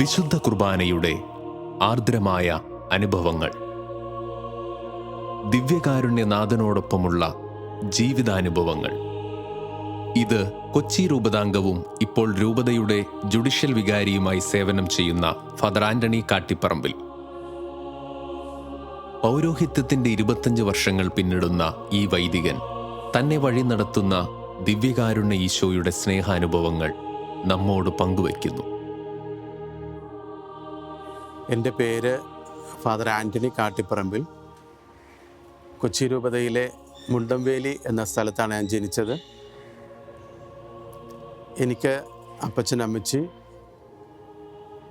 വിശുദ്ധ കുർബാനയുടെ ആർദ്രമായ അനുഭവങ്ങൾ. ദിവ്യകാരുണ്യനാഥനോടൊപ്പമുള്ള ജീവിതാനുഭവങ്ങൾ. ഇത് കൊച്ചി രൂപതാംഗവും ഇപ്പോൾ രൂപതയുടെ ജുഡീഷ്യൽ വികാരിയുമായി സേവനം ചെയ്യുന്ന ഫാദർ ആന്റണി കാട്ടിപ്പറമ്പിൽ. പൗരോഹിത്യത്തിന്റെ 25 വർഷങ്ങൾ പിന്നിടുന്ന ഈ വൈദികൻ തന്നെ വഴി നടത്തുന്ന ദിവ്യകാരുണ്യ ഈശോയുടെ സ്നേഹാനുഭവങ്ങൾ നമ്മോട് പങ്കുവയ്ക്കുന്നു. എൻ്റെ പേര് ഫാദർ ആന്റണി കാട്ടിപ്പറമ്പിൽ. കൊച്ചി രൂപതയിലെ മുണ്ടംവേലി എന്ന സ്ഥലത്താണ് ഞാൻ ജനിച്ചത്. എനിക്ക് അപ്പച്ചൻ, അമ്മച്ചി,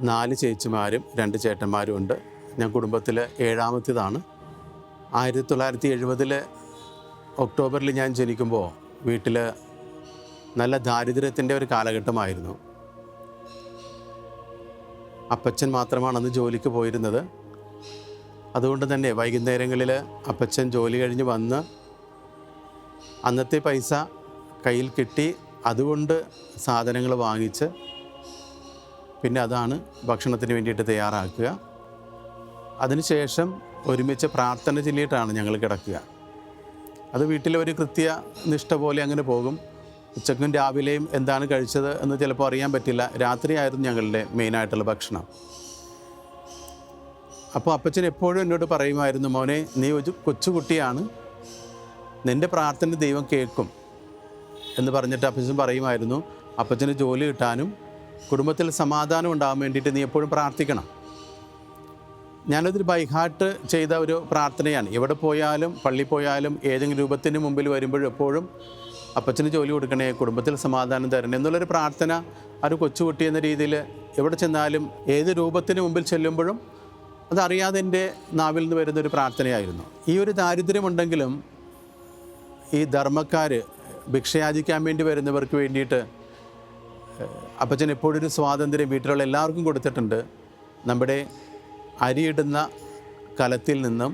4 ചേച്ചിമാരും 2 ചേട്ടന്മാരും ഉണ്ട്. ഞാൻ കുടുംബത്തിൽ 7ാമത്തേതാണ്. 1970 ഒക്ടോബറിൽ ഞാൻ ജനിക്കുമ്പോൾ വീട്ടിൽ നല്ല ദാരിദ്ര്യത്തിൻ്റെ ഒരു കാലഘട്ടമായിരുന്നു. അപ്പച്ചൻ മാത്രമാണ് അന്ന് ജോലിക്ക് പോയിരുന്നത്. അതുകൊണ്ട് തന്നെ വൈകുന്നേരങ്ങളിൽ അപ്പച്ചൻ ജോലി കഴിഞ്ഞ് വന്ന് അന്നത്തെ പൈസ കയ്യിൽ കിട്ടി അതുകൊണ്ട് സാധനങ്ങൾ വാങ്ങിച്ച് പിന്നെ അതാണ് ഭക്ഷണത്തിന് വേണ്ടിയിട്ട് തയ്യാറാക്കുക. അതിനുശേഷം ഒരുമിച്ച് പ്രാർത്ഥന ചൊല്ലിയിട്ടാണ് ഞങ്ങൾ കിടക്കുക. അത് വീട്ടിലെ ഒരു കൃത്യനിഷ്ഠ പോലെ അങ്ങനെ പോകും. ഉച്ചക്കും രാവിലെയും എന്താണ് കഴിച്ചത് എന്ന് ചിലപ്പോൾ അറിയാൻ പറ്റില്ല. രാത്രിയായിരുന്നു ഞങ്ങളുടെ മെയിനായിട്ടുള്ള ഭക്ഷണം. അപ്പോൾ അപ്പച്ചൻ എപ്പോഴും എന്നോട് പറയുമായിരുന്നു, മോനെ, നീ ഒരു കൊച്ചുകുട്ടിയാണ്, നിൻ്റെ പ്രാർത്ഥന ദൈവം കേൾക്കും എന്ന് പറഞ്ഞിട്ട് അപ്പച്ചൻ പറയുമായിരുന്നു, അപ്പച്ചന് ജോലി കിട്ടാനും കുടുംബത്തിൽ സമാധാനം ഉണ്ടാകാൻ വേണ്ടിയിട്ട് നീ എപ്പോഴും പ്രാർത്ഥിക്കണം. ഞാനതൊരു ബൈഹാർട്ട് ചെയ്ത ഒരു പ്രാർത്ഥനയാണ്. എവിടെ പോയാലും, പള്ളി പോയാലും, ഏതെങ്കിലും രൂപത്തിന് മുമ്പിൽ വരുമ്പോഴും എപ്പോഴും അപ്പച്ചന് ജോലി കൊടുക്കണേ, കുടുംബത്തിൽ സമാധാനം തരണേ എന്നുള്ളൊരു പ്രാർത്ഥന ഒരു കൊച്ചുകുട്ടി എന്ന രീതിയിൽ എവിടെ ചെന്നാലും ഏത് രൂപത്തിന് മുമ്പിൽ ചെല്ലുമ്പോഴും അതറിയാതെ എൻ്റെ നാവിൽ നിന്ന് വരുന്നൊരു പ്രാർത്ഥനയായിരുന്നു. ഈ ഒരു ദാരിദ്ര്യമുണ്ടെങ്കിലും ഈ ധർമ്മക്കാർ ഭിക്ഷയാചിക്കാൻ വേണ്ടി വരുന്നവർക്ക് വേണ്ടിയിട്ട് അപ്പച്ചൻ എപ്പോഴൊരു സ്വാതന്ത്ര്യം വീട്ടിലുള്ള എല്ലാവർക്കും കൊടുത്തിട്ടുണ്ട്. നമ്മുടെ അരിയിടുന്ന കലത്തിൽ നിന്നും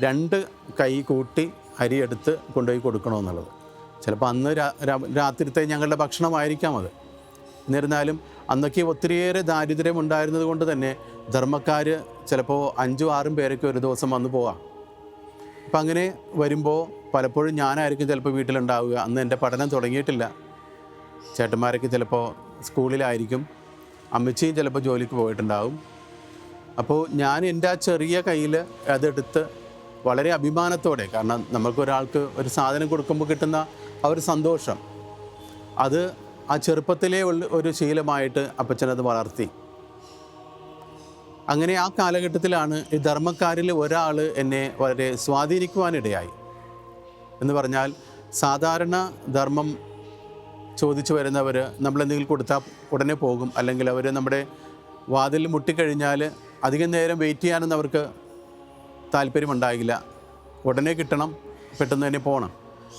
2 കൈ കൂട്ടി അരിയെടുത്ത് കൊണ്ടുപോയി കൊടുക്കണമെന്നുള്ളത്. ചിലപ്പോൾ അന്ന് രാത്രിത്തെ ഞങ്ങളുടെ ഭക്ഷണമായിരിക്കാം അത്. എന്നിരുന്നാലും അന്നൊക്കെ ഒത്തിരിയേറെ ദാരിദ്ര്യം ഉണ്ടായിരുന്നത് കൊണ്ട് തന്നെ ധർമ്മക്കാർ ചിലപ്പോൾ 5-6 പേരൊക്കെ ഒരു ദിവസം വന്നു പോകാം. അപ്പം അങ്ങനെ വരുമ്പോൾ പലപ്പോഴും ഞാനായിരിക്കും ചിലപ്പോൾ വീട്ടിലുണ്ടാവുക. അന്ന് എൻ്റെ പഠനം തുടങ്ങിയിട്ടില്ല. ചേട്ടന്മാരൊക്കെ ചിലപ്പോൾ സ്കൂളിലായിരിക്കും, അമ്മച്ചിയും ചിലപ്പോൾ ജോലിക്ക് പോയിട്ടുണ്ടാവും. അപ്പോൾ ഞാൻ എൻ്റെ ആ ചെറിയ കയ്യിൽ അതെടുത്ത് വളരെ അഭിമാനത്തോടെ, കാരണം നമുക്കൊരാൾക്ക് ഒരു സാധനം കൊടുക്കുമ്പോൾ കിട്ടുന്ന ആ ഒരു സന്തോഷം, അത് ആ ചെറുപ്പത്തിലേ ഒരു ശീലമായിട്ട് അപ്പച്ചനത് വളർത്തി. അങ്ങനെ ആ കാലഘട്ടത്തിലാണ് ഈ ധർമ്മക്കാരിൽ ഒരാൾ എന്നെ വളരെ സ്വാധീനിക്കുവാനിടയായി. എന്ന് പറഞ്ഞാൽ സാധാരണ ധർമ്മം ചോദിച്ചു വരുന്നവർ നമ്മളെന്തെങ്കിലും കൊടുത്താൽ ഉടനെ പോകും, അല്ലെങ്കിൽ അവർ നമ്മുടെ വാതിൽ മുട്ടിക്കഴിഞ്ഞാൽ അധികം നേരം വെയിറ്റ് ചെയ്യാനൊന്നും അവർക്ക് താല്പര്യമുണ്ടാകില്ല. ഉടനെ കിട്ടണം, പെട്ടെന്ന് തന്നെ പോകണം.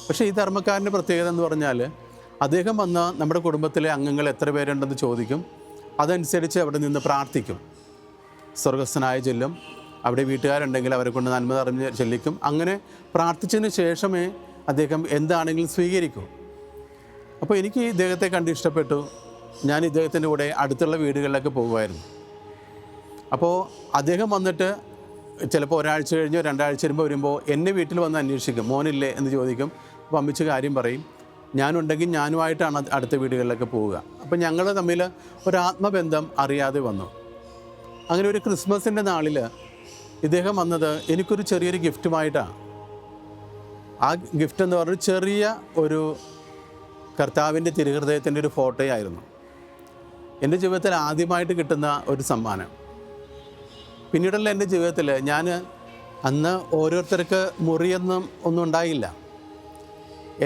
പക്ഷേ ഈ ധർമ്മക്കാരൻ്റെ പ്രത്യേകത എന്ന് പറഞ്ഞാൽ അദ്ദേഹം വന്ന നമ്മുടെ കുടുംബത്തിലെ അംഗങ്ങൾ എത്ര പേരുണ്ടെന്ന് ചോദിക്കും. അതനുസരിച്ച് അവിടെ നിന്ന് പ്രാർത്ഥിക്കും. സ്വർഗസ്ഥനായ ചൊല്ലും. അവിടെ വീട്ടുകാരുണ്ടെങ്കിൽ അവരെ കൊണ്ട് നന്മ നിറഞ്ഞ് ചൊല്ലിക്കും. അങ്ങനെ പ്രാർത്ഥിച്ചതിന് ശേഷമേ അദ്ദേഹം എന്താണെങ്കിലും സ്വീകരിക്കൂ. അപ്പോൾ എനിക്ക് ഇദ്ദേഹത്തെ കണ്ട് ഇഷ്ടപ്പെട്ടു. ഞാൻ ഇദ്ദേഹത്തിൻ്റെ കൂടെ അടുത്തുള്ള വീടുകളിലൊക്കെ പോകുമായിരുന്നു. അപ്പോൾ അദ്ദേഹം വന്നിട്ട് ചിലപ്പോൾ ഒരാഴ്ച കഴിഞ്ഞോ 2 ആഴ്ച വരുമ്പോൾ എന്നെ വീട്ടിൽ വന്ന് അന്വേഷിക്കും, മോനില്ലേ എന്ന് ചോദിക്കും. അപ്പോൾ അമ്മച്ച് കാര്യം പറയും. ഞാനുണ്ടെങ്കിൽ ഞാനുമായിട്ടാണ് അടുത്ത വീടുകളിലൊക്കെ പോവുക. അപ്പോൾ ഞങ്ങൾ തമ്മിൽ ഒരു ആത്മബന്ധം അറിയാതെ വന്നു. അങ്ങനെ ഒരു ക്രിസ്മസിൻ്റെ നാളിൽ ഇദ്ദേഹം വന്നത് എനിക്കൊരു ചെറിയൊരു ഗിഫ്റ്റുമായിട്ടാണ്. ആ ഗിഫ്റ്റ് എന്ന് പറഞ്ഞാൽ ചെറിയ ഒരു കർത്താവിൻ്റെ തിരുഹൃദയത്തിൻ്റെ ഒരു ഫോട്ടോയായിരുന്നു. എൻ്റെ ജീവിതത്തിൽ ആദ്യമായിട്ട് കിട്ടുന്ന ഒരു സമ്മാനം. പിന്നീടുള്ള എൻ്റെ ജീവിതത്തിൽ ഞാൻ അന്ന് ഓരോരുത്തർക്ക് മുറിയൊന്നും ഒന്നും ഉണ്ടായില്ല.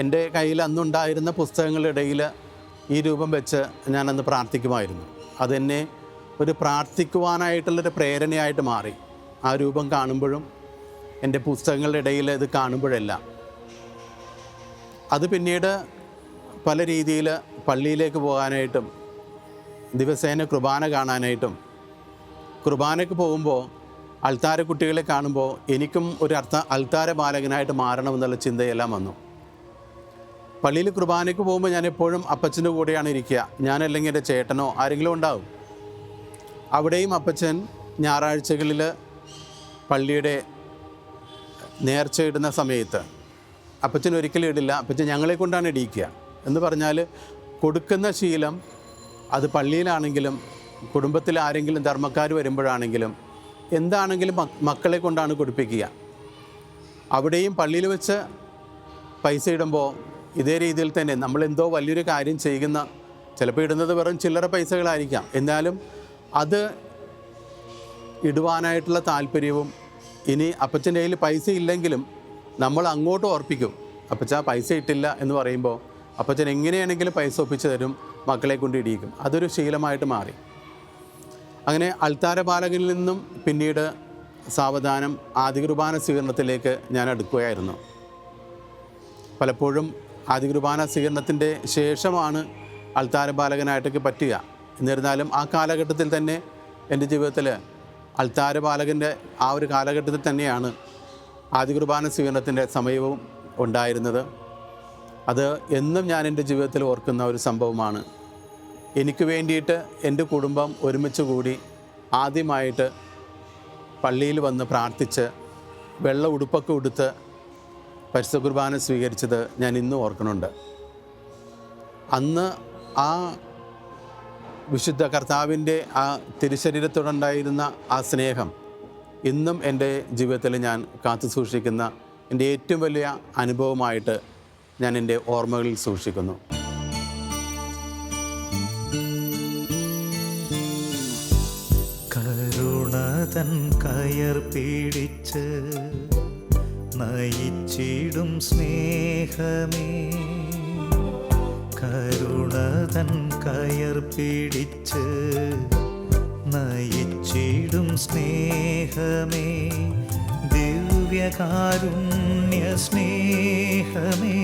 എൻ്റെ കയ്യിൽ അന്നുണ്ടായിരുന്ന പുസ്തകങ്ങളുടെ ഇടയിൽ ഈ രൂപം വെച്ച് ഞാനന്ന് പ്രാർത്ഥിക്കുമായിരുന്നു. അതെന്നെ ഒരു പ്രാർത്ഥിക്കുവാനായിട്ടുള്ളൊരു പ്രേരണയായിട്ട് മാറി. ആ രൂപം കാണുമ്പോഴും എൻ്റെ പുസ്തകങ്ങളുടെ ഇടയിൽ ഇത് കാണുമ്പോഴെല്ലാം അത് പിന്നീട് പല രീതിയിൽ പള്ളിയിലേക്ക് പോകാനായിട്ടും ദിവസേന കുർബാന കാണാനായിട്ടും, കുർബാനയ്ക്ക് പോകുമ്പോൾ അൾത്താര കുട്ടികളെ കാണുമ്പോൾ എനിക്കും ഒരു അൾത്താര ബാലകനായിട്ട് മാറണമെന്നുള്ള ചിന്തയെല്ലാം വന്നു. പള്ളിയിൽ കുർബാനയ്ക്ക് പോകുമ്പോൾ ഞാൻ എപ്പോഴും അപ്പച്ചൻ്റെ കൂടെയാണ് ഇരിക്കുക. ഞാനല്ലെങ്കിൽ എൻ്റെ ചേട്ടനോ ആരെങ്കിലും ഉണ്ടാവും. അവിടെയും അപ്പച്ചൻ ഞായറാഴ്ചകളിൽ പള്ളിയുടെ നേർച്ചയിടുന്ന സമയത്ത് അപ്പച്ചൻ ഒരിക്കലും ഇടില്ല. അപ്പച്ചൻ ഞങ്ങളെ കൊണ്ടാണ് ഇടിയിക്കുക. എന്ന് പറഞ്ഞാൽ കൊടുക്കുന്ന ശീലം അത് പള്ളിയിലാണെങ്കിലും കുടുംബത്തിൽ ആരെങ്കിലും ധർമ്മക്കാർ വരുമ്പോഴാണെങ്കിലും എന്താണെങ്കിലും മക്കളെ കൊണ്ടാണ് കൊടുപ്പിക്കുക. അവിടെയും പള്ളിയിൽ വെച്ച് പൈസ ഇടുമ്പോൾ ഇതേ രീതിയിൽ തന്നെ നമ്മളെന്തോ വലിയൊരു കാര്യം ചെയ്യുന്ന, ചിലപ്പോൾ ഇടുന്നത് വെറും ചില്ലറ പൈസകളായിരിക്കാം, എന്നാലും അത് ഇടുവാനായിട്ടുള്ള താല്പര്യവും, ഇനി അപ്പച്ചൻ്റെ കയ്യിൽ പൈസ ഇല്ലെങ്കിലും നമ്മൾ അങ്ങോട്ട് ഓർപ്പിക്കും, അപ്പച്ച പൈസ ഇട്ടില്ല എന്ന് പറയുമ്പോൾ അപ്പച്ചൻ എങ്ങനെയാണെങ്കിലും പൈസ ഒപ്പിച്ച് തരും, മക്കളെ കൊണ്ട് ഇടിയിക്കും. അതൊരു ശീലമായിട്ട് മാറി. അങ്ങനെ അൾത്താര ബാലകനിൽ നിന്നും പിന്നീട് സാവധാനം ആദ്യ കുർബാന സ്വീകരണത്തിലേക്ക് ഞാൻ അടുക്കുകയായിരുന്നു. പലപ്പോഴും ആദ്യ കുർബാന സ്വീകരണത്തിൻ്റെ ശേഷമാണ് അൾത്താര ബാലകനായിട്ടൊക്കെ പറ്റുക. എന്നിരുന്നാലും ആ കാലഘട്ടത്തിൽ തന്നെ എൻ്റെ ജീവിതത്തിൽ അൾത്താര ബാലകൻ്റെ ആ ഒരു കാലഘട്ടത്തിൽ തന്നെയാണ് ആദ്യ കുർബാന സ്വീകരണത്തിൻ്റെ സമയവും ഉണ്ടായിരുന്നത്. അത് എന്നും ഞാൻ എൻ്റെ ജീവിതത്തിൽ ഓർക്കുന്ന ഒരു സംഭവമാണ്. എനിക്ക് വേണ്ടിയിട്ട് എൻ്റെ കുടുംബം ഒരുമിച്ച് കൂടി ആദ്യമായിട്ട് പള്ളിയിൽ വന്ന് പ്രാർത്ഥിച്ച് വെള്ള ഉടുപ്പൊക്കെ ഉടുത്ത് പരിശുദ്ധ കുർബാന സ്വീകരിച്ചത് ഞാൻ ഇന്നും ഓർക്കുന്നുണ്ട്. അന്ന് ആ വിശുദ്ധ കർത്താവിൻ്റെ ആ തിരുശരീരത്തോടുണ്ടായിരുന്ന ആ സ്നേഹം ഇന്നും എൻ്റെ ജീവിതത്തിൽ ഞാൻ കാത്തു സൂക്ഷിക്കുന്ന എൻ്റെ ഏറ്റവും വലിയ അനുഭവമായിട്ട് ഞാൻ എൻ്റെ ഓർമ്മകളിൽ സൂക്ഷിക്കുന്നു. കരുണതൻ കയർ പിടിച്ച് നയിച്ചിടും സ്നേഹമേ, കരുണതൻ കയർ പിടിച്ച് നയിച്ചിടും സ്നേഹമേ, ദിവ്യകാരുണ്യ സ്നേഹമേ,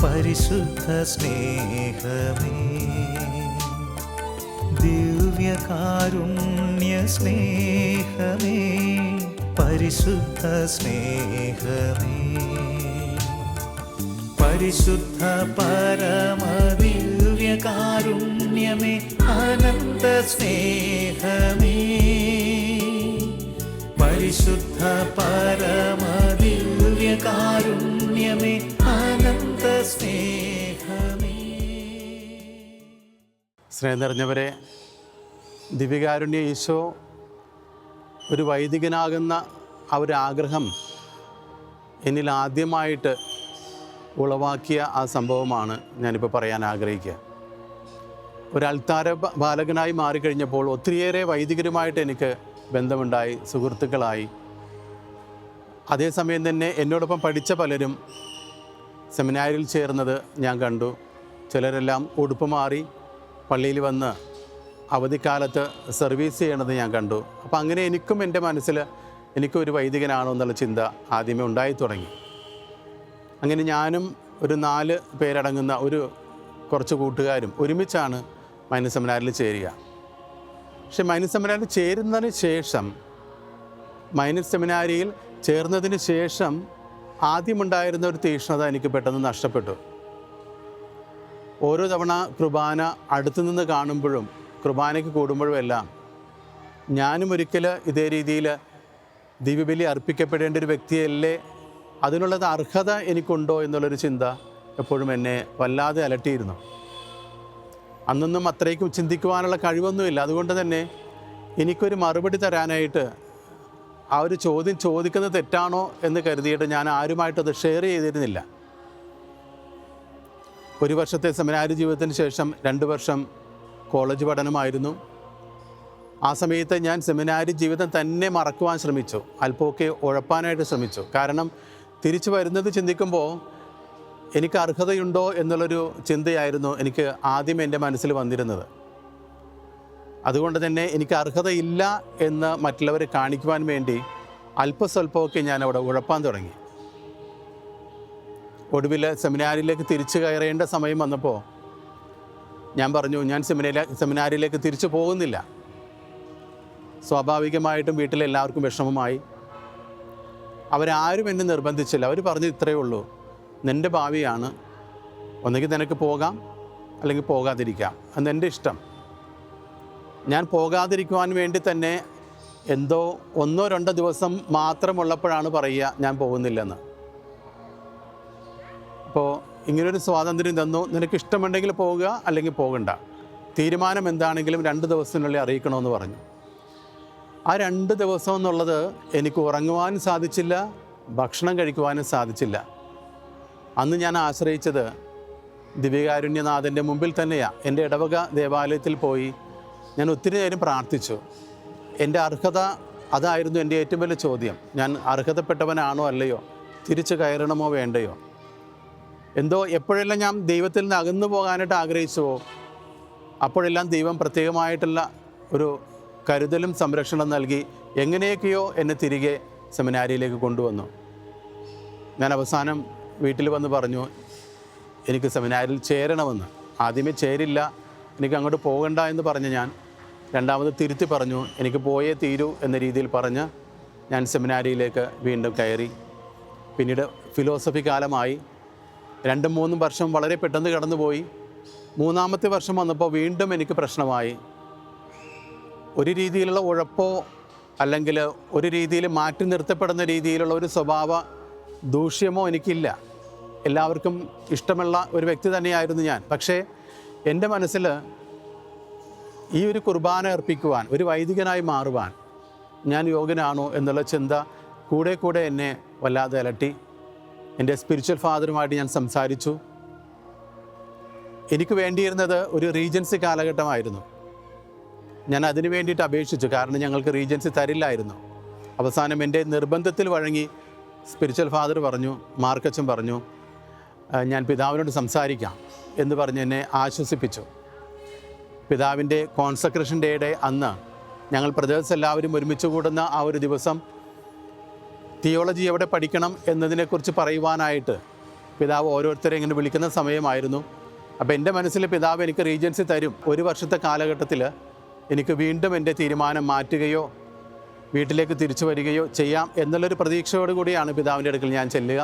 പരിശുദ്ധ സ്നേഹമേ, ദിവ്യകാരുണ്യ സ്നേഹമേ, പരിശുദ്ധ സ്നേഹമേ, പരിശുദ്ധ പരമദിവ്യകാരുണ്യമേ, അനന്ത സ്നേഹമേ, പരിശുദ്ധ പരമദിവ്യകാരുണ്യമേ, അനന്ത സ്നേഹമേ. സ്നേഹം നിറഞ്ഞവരെ, ദിവ്യകാരുണ്യ ഈശോ ഒരു വൈദികനാകുന്ന ആ ഒരു ആഗ്രഹം എന്നിൽ ആദ്യമായിട്ട് ഉളവാക്കിയ ആ സംഭവമാണ് ഞാനിപ്പോൾ പറയാൻ ആഗ്രഹിക്കുക. ഒരു അൾത്താര ബാലകനായി മാറിക്കഴിഞ്ഞപ്പോൾ ഒത്തിരിയേറെ വൈദികരുമായിട്ട് എനിക്ക് ബന്ധമുണ്ടായി, സുഹൃത്തുക്കളായി. അതേസമയം തന്നെ എന്നോടൊപ്പം പഠിച്ച പലരും സെമിനാരിൽ ചേർന്നത് ഞാൻ കണ്ടു. ചിലരെല്ലാം ഉടുപ്പ് മാറി പള്ളിയിൽ വന്ന് അവധിക്കാലത്ത് സർവീസ് ചെയ്യണത് ഞാൻ കണ്ടു. അപ്പോൾ അങ്ങനെ എനിക്കും എൻ്റെ മനസ്സിൽ എനിക്കൊരു വൈദികനാണോ എന്നുള്ള ചിന്ത ആദ്യമേ ഉണ്ടായി തുടങ്ങി. അങ്ങനെ ഞാനും ഒരു 4 പേരടങ്ങുന്ന കുറച്ച് കൂട്ടുകാരും ഒരുമിച്ചാണ് മൈനർ സെമിനാരിൽ ചേരുക. പക്ഷെ മൈനർ സെമിനാരിൽ ചേരുന്നതിന് ശേഷം, മൈനർ സെമിനാരിയിൽ ചേർന്നതിന് ശേഷം ആദ്യമുണ്ടായിരുന്ന ഒരു തീക്ഷ്ണത എനിക്ക് പെട്ടെന്ന് നഷ്ടപ്പെട്ടു. ഓരോ തവണ കുർബാന അടുത്തുനിന്ന് കാണുമ്പോഴും കുർബാനയ്ക്ക് കൂടുമ്പോഴും എല്ലാം ഞാനും ഒരിക്കൽ ഇതേ രീതിയിൽ ദിവ്യബലി അർപ്പിക്കപ്പെടേണ്ട ഒരു വ്യക്തിയല്ലേ, അതിനുള്ളത് അർഹത എനിക്കുണ്ടോ എന്നുള്ളൊരു ചിന്ത എപ്പോഴും എന്നെ വല്ലാതെ അലട്ടിയിരുന്നു. അന്നൊന്നും അത്രയ്ക്കും ചിന്തിക്കുവാനുള്ള കഴിവൊന്നുമില്ല. അതുകൊണ്ട് തന്നെ എനിക്കൊരു മറുപടി തരാനായിട്ട് ആ ഒരു ചോദ്യം ചോദിക്കുന്നത് തെറ്റാണോ എന്ന് കരുതിയിട്ട് ഞാൻ ആരുമായിട്ടത് ഷെയർ ചെയ്തിരുന്നില്ല. 1 വർഷത്തെ സെമിനാരി ജീവിതത്തിന് ശേഷം 2 വർഷം കോളേജ് പഠനമായിരുന്നു. ആ സമയത്ത് ഞാൻ സെമിനാരി ജീവിതം തന്നെ മറക്കുവാൻ ശ്രമിച്ചു, അല്പമൊക്കെ ഉഴപ്പാനായിട്ട് ശ്രമിച്ചു. കാരണം തിരിച്ചു വരുന്നത് ചിന്തിക്കുമ്പോൾ എനിക്ക് അർഹതയുണ്ടോ എന്നുള്ളൊരു ചിന്തയായിരുന്നു എനിക്ക് ആദ്യം എൻ്റെ മനസ്സിൽ വന്നിരുന്നത്. അതുകൊണ്ട് തന്നെ എനിക്ക് അർഹതയില്ല എന്ന് മറ്റുള്ളവരെ കാണിക്കുവാൻ വേണ്ടി അല്പസ്വല്പമൊക്കെ ഞാൻ അവിടെ ഉഴപ്പാൻ തുടങ്ങി. ഒടുവിൽ സെമിനാരിയിലേക്ക് തിരിച്ചു കയറേണ്ട സമയം വന്നപ്പോൾ ഞാൻ പറഞ്ഞു, ഞാൻ സെമിനാരിയിലേക്ക് തിരിച്ചു പോകുന്നില്ല. സ്വാഭാവികമായിട്ടും വീട്ടിലെല്ലാവർക്കും വിഷമമായി. അവരാരും എന്നെ നിർബന്ധിച്ചില്ല. അവർ പറഞ്ഞു, ഇത്രയേ ഉള്ളൂ, നിൻ്റെ ഭാവിയാണ്, ഒന്നുകിൽ നിനക്ക് പോകാം അല്ലെങ്കിൽ പോകാതിരിക്കാം, അതെൻ്റെ ഇഷ്ടം. ഞാൻ പോകാതിരിക്കുവാൻ വേണ്ടി തന്നെ എന്തോ 1-2 ദിവസം മാത്രമുള്ളപ്പോഴാണ് പറയുക ഞാൻ പോകുന്നില്ലെന്ന്. അപ്പോൾ ഇങ്ങനൊരു സ്വാതന്ത്ര്യം തന്നു, നിനക്ക് ഇഷ്ടമുണ്ടെങ്കിൽ പോവുക, അല്ലെങ്കിൽ പോകണ്ട, തീരുമാനം എന്താണെങ്കിലും 2 ദിവസത്തിനുള്ളിൽ അറിയിക്കണമെന്ന് പറഞ്ഞു. ആ 2 ദിവസം എന്നുള്ളത് എനിക്ക് ഉറങ്ങുവാനും സാധിച്ചില്ല, ഭക്ഷണം കഴിക്കുവാനും സാധിച്ചില്ല. അന്ന് ഞാൻ ആശ്രയിച്ചത് ദിവ്യകാരുണ്യനാഥൻ്റെ മുമ്പിൽ തന്നെയാണ്. എൻ്റെ ഇടവക ദേവാലയത്തിൽ പോയി ഞാൻ ഒത്തിരി നേരം പ്രാർത്ഥിച്ചു. എൻ്റെ അർഹത അതായിരുന്നു എൻ്റെ ഏറ്റവും വലിയ ചോദ്യം. ഞാൻ അർഹതപ്പെട്ടവനാണോ അല്ലയോ, തിരിച്ചു കയറണമോ വേണ്ടയോ. എന്തോ എപ്പോഴെല്ലാം ഞാൻ ദൈവത്തിൽ നിന്ന് അകന്നു പോകാനായിട്ട് ആഗ്രഹിച്ചുവോ അപ്പോഴെല്ലാം ദൈവം പ്രത്യേകമായിട്ടുള്ള ഒരു കരുതലും സംരക്ഷണം നൽകി എങ്ങനെയൊക്കെയോ എന്നെ തിരികെ സെമിനാരിയിലേക്ക് കൊണ്ടുവന്നു. ഞാൻ അവസാനം വീട്ടിൽ വന്ന് പറഞ്ഞു എനിക്ക് സെമിനാരിയിൽ ചേരണമെന്ന്. ആദ്യമേ ചേരില്ല, എനിക്ക് അങ്ങോട്ട് പോകണ്ട എന്ന് പറഞ്ഞ് ഞാൻ രണ്ടാമത് തിരുത്തി പറഞ്ഞു എനിക്ക് പോയേ തീരൂ എന്ന രീതിയിൽ പറഞ്ഞ് ഞാൻ സെമിനാരിയിലേക്ക് വീണ്ടും കയറി. പിന്നീട് ഫിലോസഫി കാലമായി. 2-3 വർഷം വളരെ പെട്ടെന്ന് കടന്നുപോയി. 3-ാമത്തെ വർഷം വന്നപ്പോൾ വീണ്ടും എനിക്ക് പ്രശ്നമായി. ഒരു രീതിയിലുള്ള ഉഴപ്പോ അല്ലെങ്കിൽ ഒരു രീതിയിൽ മാറ്റി നിർത്തപ്പെടുന്ന രീതിയിലുള്ള ഒരു സ്വഭാവ ദൂഷ്യമോ എനിക്കില്ല. എല്ലാവർക്കും ഇഷ്ടമുള്ള ഒരു വ്യക്തി തന്നെയായിരുന്നു ഞാൻ. പക്ഷേ എൻ്റെ മനസ്സിൽ ഈ ഒരു കുർബാന അർപ്പിക്കുവാൻ, ഒരു വൈദികനായി മാറുവാൻ ഞാൻ യോഗ്യനാണോ എന്നുള്ള ചിന്ത കൂടെ കൂടെ എന്നെ വല്ലാതെ അലട്ടി. എൻ്റെ സ്പിരിച്വൽ ഫാദറുമായിട്ട് ഞാൻ സംസാരിച്ചു. എനിക്ക് വേണ്ടിയിരുന്നത് ഒരു റീജൻസി കാലഘട്ടമായിരുന്നു. ഞാൻ അതിനു വേണ്ടിയിട്ട് അപേക്ഷിച്ചു, കാരണം ഞങ്ങൾക്ക് റീജൻസി തരില്ലായിരുന്നു. അവസാനം എൻ്റെ നിർബന്ധത്തിൽ വഴങ്ങി സ്പിരിച്വൽ ഫാദർ പറഞ്ഞു, മാർക്കച്ചൻ പറഞ്ഞു ഞാൻ പിതാവിനോട് സംസാരിക്കാം എന്ന് പറഞ്ഞ് എന്നെ ആശ്വസിപ്പിച്ചു. പിതാവിൻ്റെ കോൺസക്രേഷൻ ഡേയുടെ അന്ന് ഞങ്ങൾ ബ്രദേഴ്സ് എല്ലാവരും ഒരുമിച്ച് കൂടുന്ന ആ ഒരു ദിവസം തിയോളജി എവിടെ പഠിക്കണം എന്നതിനെക്കുറിച്ച് പറയുവാനായിട്ട് പിതാവ് ഓരോരുത്തരെ ഇങ്ങനെ വിളിക്കുന്ന സമയമായിരുന്നു. അപ്പോൾ എൻ്റെ മനസ്സിൽ പിതാവ് എനിക്ക് റീജൻസി തരും, 1 വർഷത്തെ കാലഘട്ടത്തിൽ എനിക്ക് വീണ്ടും എൻ്റെ തീരുമാനം മാറ്റുകയോ വീട്ടിലേക്ക് തിരിച്ചു വരികയോ ചെയ്യാം എന്നുള്ളൊരു പ്രതീക്ഷയോടുകൂടിയാണ് പിതാവിൻ്റെ അടുക്കൽ ഞാൻ ചെല്ലുക.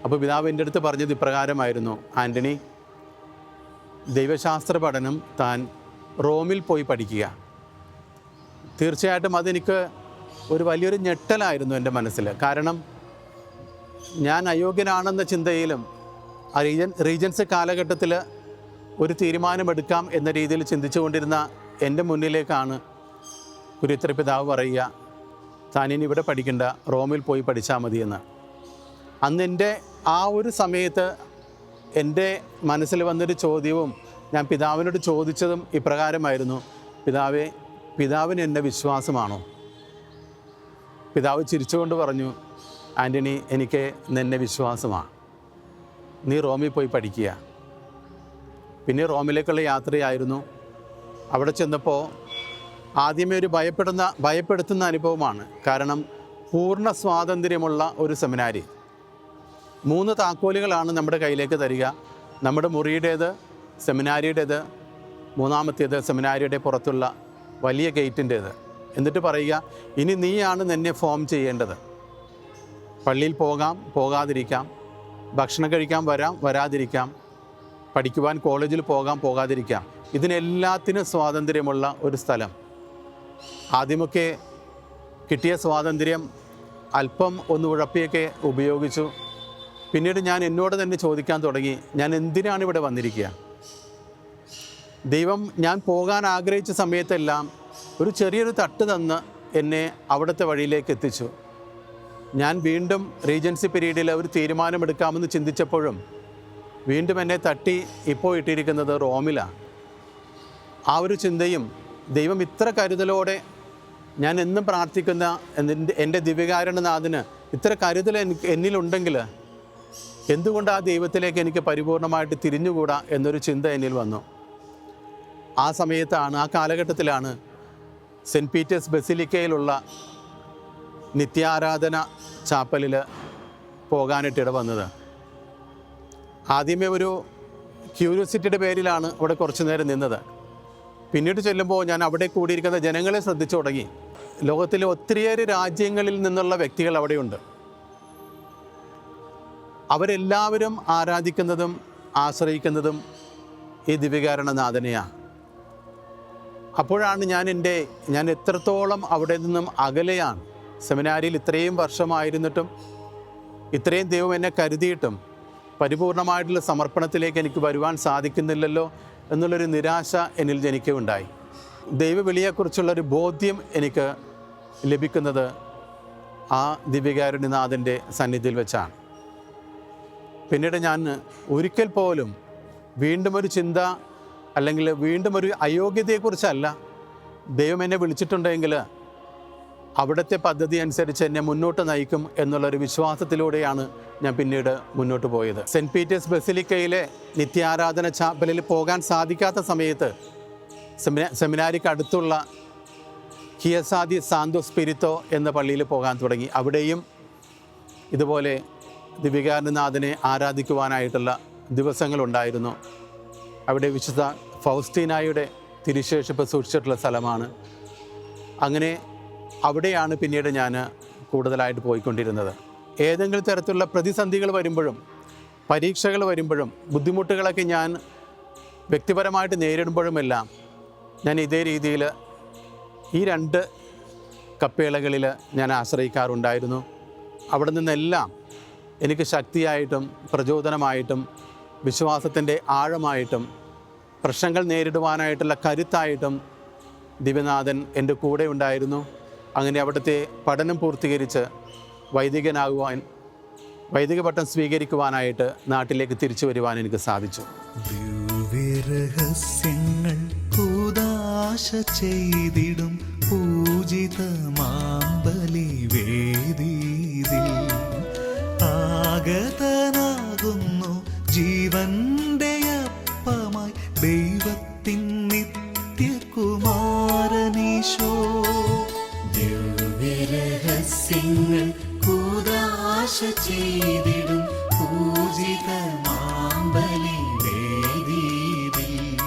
അപ്പോൾ പിതാവ് എൻ്റെ അടുത്ത് പറഞ്ഞത് ഇപ്രകാരമായിരുന്നു, ആൻ്റണി, ദൈവശാസ്ത്ര പഠനം താൻ റോമിൽ പോയി പഠിക്കുക. തീർച്ചയായിട്ടും അതെനിക്ക് ഒരു വലിയൊരു ഞെട്ടലായിരുന്നു എൻ്റെ മനസ്സിൽ. കാരണം ഞാൻ അയോഗ്യനാണെന്ന ചിന്തയിലും ആ റീജൻസി കാലഘട്ടത്തിൽ ഒരു തീരുമാനമെടുക്കാം എന്ന രീതിയിൽ ചിന്തിച്ചുകൊണ്ടിരുന്ന എൻ്റെ മുന്നിലേക്കാണ് കുരുത്തര പിതാവ് പറയുക, താനിനി ഇവിടെ പഠിക്കണ്ട, റോമിൽ പോയി പഠിച്ചാൽ മതിയെന്ന്. അന്ന് എൻ്റെ ആ ഒരു സമയത്ത് എൻ്റെ മനസ്സിൽ വന്നൊരു ചോദ്യവും ഞാൻ പിതാവിനോട് ചോദിച്ചതും ഇപ്രകാരമായിരുന്നു, പിതാവിന് എന്നെ വിശ്വാസമാണോ? പിതാവ് ചിരിച്ചുകൊണ്ട് പറഞ്ഞു, ആൻ്റണി, എനിക്ക് നിന്നെ വിശ്വാസമാണ്, നീ റോമിൽ പോയി പഠിക്കുക. പിന്നെ റോമിലേക്കുള്ള യാത്രയായിരുന്നു. അവിടെ ചെന്നപ്പോൾ ആദ്യമേ ഒരു ഭയപ്പെടുത്തുന്ന അനുഭവമാണ്. കാരണം പൂർണ്ണ സ്വാതന്ത്ര്യമുള്ള ഒരു സെമിനാരി. 3 താക്കോലുകളാണ് നമ്മുടെ കയ്യിലേക്ക് തരിക. നമ്മുടെ മുറിയുടേത്, സെമിനാരിയുടേത്, 3ാമത്തേത് സെമിനാരിയുടെ പുറത്തുള്ള വലിയ ഗേറ്റിൻ്റേത്. എന്നിട്ട് പറയുക, ഇനി നീയാണ് നിന്നെ ഫോം ചെയ്യേണ്ടത്. പള്ളിയിൽ പോകാം, പോകാതിരിക്കാം, ഭക്ഷണം കഴിക്കാൻ വരാം, വരാതിരിക്കാം, പഠിക്കുവാൻ കോളേജിൽ പോകാം, പോകാതിരിക്കാം. ഇതിനെല്ലാത്തിനും സ്വാതന്ത്ര്യമുള്ള ഒരു സ്ഥലം. ആദ്യമൊക്കെ കിട്ടിയ സ്വാതന്ത്ര്യം അല്പം ഒന്ന് ഉഴപ്പിയൊക്കെ ഉപയോഗിച്ചു. പിന്നീട് ഞാൻ എന്നോട് തന്നെ ചോദിക്കാൻ തുടങ്ങി, ഞാൻ എന്തിനാണ് ഇവിടെ വന്നിരിക്കുക? ദൈവം ഞാൻ പോകാൻ ആഗ്രഹിച്ച സമയത്തെല്ലാം ഒരു ചെറിയൊരു തട്ട് തന്ന് എന്നെ അവിടുത്തെ വഴിയിലേക്ക് എത്തിച്ചു. ഞാൻ വീണ്ടും റീജൻസി പീരീഡിൽ ഒരു തീരുമാനമെടുക്കാമെന്ന് ചിന്തിച്ചപ്പോഴും വീണ്ടും എന്നെ തട്ടി ഇപ്പോൾ ഇട്ടിരിക്കുന്നത് റോമിലാണ്. ആ ഒരു ചിന്തയും ദൈവം ഇത്ര കരുതലോടെ ഞാൻ എന്നും പ്രാർത്ഥിക്കുന്ന എൻ്റെ ദിവ്യകാരുണ്യനാഥന് ഇത്ര കരുതൽ എന്നിലുണ്ടെങ്കിൽ എന്തുകൊണ്ട് ആ ദൈവത്തിലേക്ക് എനിക്ക് പരിപൂർണമായിട്ട് തിരിഞ്ഞുകൂടാ എന്നൊരു ചിന്ത എന്നിൽ വന്നു. ആ സമയത്താണ്, ആ കാലഘട്ടത്തിലാണ് സെൻറ്റ് പീറ്റേഴ്സ് ബസിലിക്കയിലുള്ള നിത്യാരാധന ചാപ്പലിൽ പോകാനായിട്ടിട വന്നത്. ആദ്യമേ ഒരു ക്യൂരിയോസിറ്റിയുടെ പേരിലാണ് അവിടെ കുറച്ച് നേരം നിന്നത്. പിന്നീട് ചെല്ലുമ്പോൾ ഞാൻ അവിടെ കൂടിയിരിക്കുന്ന ജനങ്ങളെ ശ്രദ്ധിച്ചു തുടങ്ങി. ലോകത്തിലെ ഒത്തിരിയേറെ രാജ്യങ്ങളിൽ നിന്നുള്ള വ്യക്തികൾ അവിടെയുണ്ട്. അവരെല്ലാവരും ആരാധിക്കുന്നതും ആശ്രയിക്കുന്നതും ഈ ദിവ്യകാരുണ്യനാഥനെയാണ്. അപ്പോഴാണ് ഞാൻ എത്രത്തോളം അവിടെ നിന്നും അകലെയാണ്. സെമിനാരിയിൽ ഇത്രയും വർഷമായിരുന്നിട്ടും ഇത്രയും ദൈവം എന്നെ കരുതിയിട്ടും പരിപൂർണമായിട്ടുള്ള സമർപ്പണത്തിലേക്ക് എനിക്ക് വരുവാൻ സാധിക്കുന്നില്ലല്ലോ എന്നുള്ളൊരു നിരാശ എന്നിൽ ജനിക്കുകയുണ്ടായി. ദൈവവിളിയെക്കുറിച്ചുള്ളൊരു ബോധ്യം എനിക്ക് ലഭിക്കുന്നത് ആ ദിവ്യകാരുണ്യനാഥൻ്റെ സന്നിധിയിൽ വെച്ചാണ്. പിന്നീട് ഞാൻ ഒരിക്കൽ പോലും വീണ്ടും ഒരു ചിന്ത അല്ലെങ്കിൽ വീണ്ടും ഒരു അയോഗ്യതയെക്കുറിച്ചല്ല, ദൈവം എന്നെ വിളിച്ചിട്ടുണ്ടെങ്കിൽ അവിടുത്തെ പദ്ധതി അനുസരിച്ച് എന്നെ മുന്നോട്ട് നയിക്കും എന്നുള്ളൊരു വിശ്വാസത്തിലൂടെയാണ് ഞാൻ പിന്നീട് മുന്നോട്ട് പോയത്. സെൻറ്റ് പീറ്റേഴ്സ് ബസിലിക്കയിലെ നിത്യാരാധന ചാപ്പലിൽ പോകാൻ സാധിക്കാത്ത സമയത്ത് സെമിനാരിക്ക് അടുത്തുള്ള ഹിയസാദി സാന്തോ സ്പിരിത്തോ എന്ന പള്ളിയിൽ പോകാൻ തുടങ്ങി. അവിടെയും ഇതുപോലെ ദിവ്യകാരുണ്യനാഥനെ ആരാധിക്കുവാനായിട്ടുള്ള ദിവസങ്ങളുണ്ടായിരുന്നു. അവിടെ വിശുദ്ധ ഫൗസ്റ്റീനായുടെ തിരുശേഷിപ്പ് സൂക്ഷിച്ചിട്ടുള്ള സ്ഥലമാണ്. അങ്ങനെ അവിടെയാണ് പിന്നീട് ഞാൻ കൂടുതലായിട്ട് പോയിക്കൊണ്ടിരുന്നത്. ഏതെങ്കിലും തരത്തിലുള്ള പ്രതിസന്ധികൾ വരുമ്പോഴും പരീക്ഷകൾ വരുമ്പോഴും ബുദ്ധിമുട്ടുകളൊക്കെ ഞാൻ വ്യക്തിപരമായിട്ട് നേരിടുമ്പോഴുമെല്ലാം ഞാൻ ഇതേ രീതിയിൽ ഈ 2 കപ്പേളകളിൽ ഞാൻ ആശ്രയിക്കാറുണ്ടായിരുന്നു. അവിടെ നിന്നെല്ലാം എനിക്ക് ശക്തിയായിട്ടും പ്രചോദനമായിട്ടും വിശ്വാസത്തിൻ്റെ ആഴമായിട്ടും പ്രശ്നങ്ങൾ നേരിടുവാനായിട്ടുള്ള കരുത്തായിട്ടും ദിവ്യനാഥൻ എൻ്റെ കൂടെ ഉണ്ടായിരുന്നു. അങ്ങനെ അവിടുത്തെ പഠനം പൂർത്തീകരിച്ച് വൈദിക പട്ടം സ്വീകരിക്കുവാനായിട്ട് നാട്ടിലേക്ക് തിരിച്ചു വരുവാൻ എനിക്ക് സാധിച്ചു. ദിവ്യരഹസ്യങ്ങൾ കൂദാശ ചെയ്തിടും പൂജിതമാമ്പലി വേദിയിൽ ആഗതനാകുന്നു ജീവന്റെ അപ്പമായി ദൈവത്തിൻ നിത്യകുമാരനീശോ. ദിവ്യരഹസ്യങ്ങൾ കൂദാശ ചെയ്തിടും പൂജിതമാമ്പലി വേദിയിൽ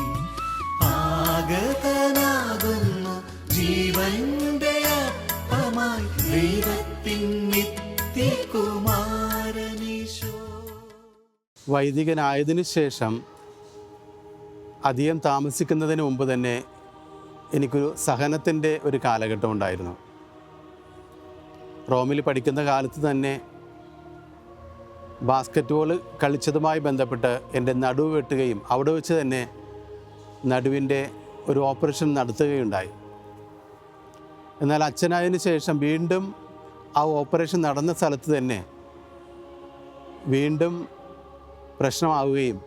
ആഗതനാകുന്നു ജീവന്റെ അപ്പമായി ദൈവത്തിൻ നിത്യകുമാരനീശോ. വൈദികനായതിനു ശേഷം അധികം താമസിക്കുന്നതിന് മുമ്പ് തന്നെ എനിക്കൊരു സഹനത്തിൻ്റെ ഒരു കാലഘട്ടം ഉണ്ടായിരുന്നു. റോമിൽ പഠിക്കുന്ന കാലത്ത് തന്നെ ബാസ്ക്കറ്റ് ബോൾ കളിച്ചതുമായി ബന്ധപ്പെട്ട് എൻ്റെ നടുവ് വെട്ടുകയും അവിടെ വെച്ച് തന്നെ നടുവിൻ്റെ ഒരു ഓപ്പറേഷൻ നടത്തുകയുണ്ടായി. എന്നാൽ അച്ഛനായതിനു ശേഷം വീണ്ടും ആ ഓപ്പറേഷൻ നടന്ന സ്ഥലത്ത് തന്നെ വീണ്ടും പ്രശ്നമാവുകയും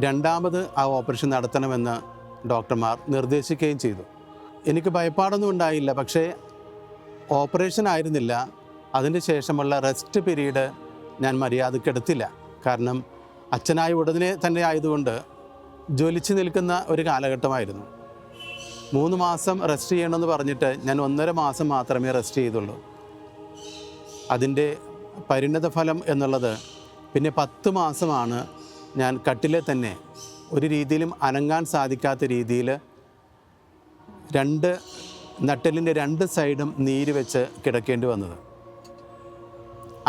രണ്ടാമത് ആ ഓപ്പറേഷൻ നടത്തണമെന്ന് ഡോക്ടർമാർ നിർദ്ദേശിക്കുകയും ചെയ്തു. എനിക്ക് ഭയപ്പാടൊന്നും ഉണ്ടായില്ല. പക്ഷേ ഓപ്പറേഷൻ ആയിരുന്നില്ല, അതിന് ശേഷമുള്ള റെസ്റ്റ് പീരീഡ് ഞാൻ മര്യാദക്കെടുത്തില്ല. കാരണം അച്ഛനായ ഉടനെ തന്നെ ആയതുകൊണ്ട് ജ്വലിച്ച് നിൽക്കുന്ന ഒരു കാലഘട്ടമായിരുന്നു. 3 മാസം റെസ്റ്റ് ചെയ്യണമെന്ന് പറഞ്ഞിട്ട് ഞാൻ 1.5 മാസം മാത്രമേ റെസ്റ്റ് ചെയ്തുള്ളൂ. അതിൻ്റെ പരിണത ഫലം എന്നുള്ളത് പിന്നെ 10 മാസമാണ് ഞാൻ കട്ടിലെ തന്നെ ഒരു രീതിയിലും അനങ്ങാൻ സാധിക്കാത്ത രീതിയിൽ നട്ടെല്ലിൻ്റെ 2 സൈഡും നീര് വെച്ച് കിടക്കേണ്ടി വന്നത്.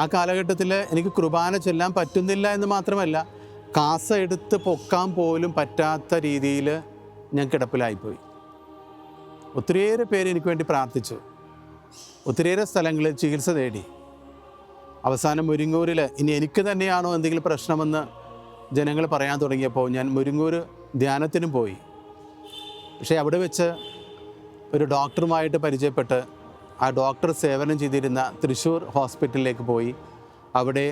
ആ കാലഘട്ടത്തിൽ എനിക്ക് കുർബാന ചൊല്ലാൻ പറ്റുന്നില്ല എന്ന് മാത്രമല്ല, കാസ എടുത്ത് പൊക്കാൻ പോലും പറ്റാത്ത രീതിയിൽ ഞാൻ കിടപ്പിലായിപ്പോയി. ഒത്തിരിയേറെ പേര് എനിക്ക് വേണ്ടി പ്രാർത്ഥിച്ചു. ഒത്തിരിയേറെ സ്ഥലങ്ങളിൽ ചികിത്സ തേടി. അവസാനം മുരിങ്ങൂരിൽ ഇനി എനിക്ക് തന്നെയാണോ എന്തെങ്കിലും പ്രശ്നമെന്ന് ജനങ്ങൾ പറയാൻ തുടങ്ങിയപ്പോൾ ഞാൻ മുരിങ്ങൂർ ധ്യാനത്തിനും പോയി. പക്ഷേ അവിടെ വെച്ച് ഒരു ഡോക്ടറുമായിട്ട് പരിചയപ്പെട്ട് ആ ഡോക്ടർ സേവനം ചെയ്തിരുന്ന തൃശ്ശൂർ ഹോസ്പിറ്റലിലേക്ക് പോയി. അവിടെ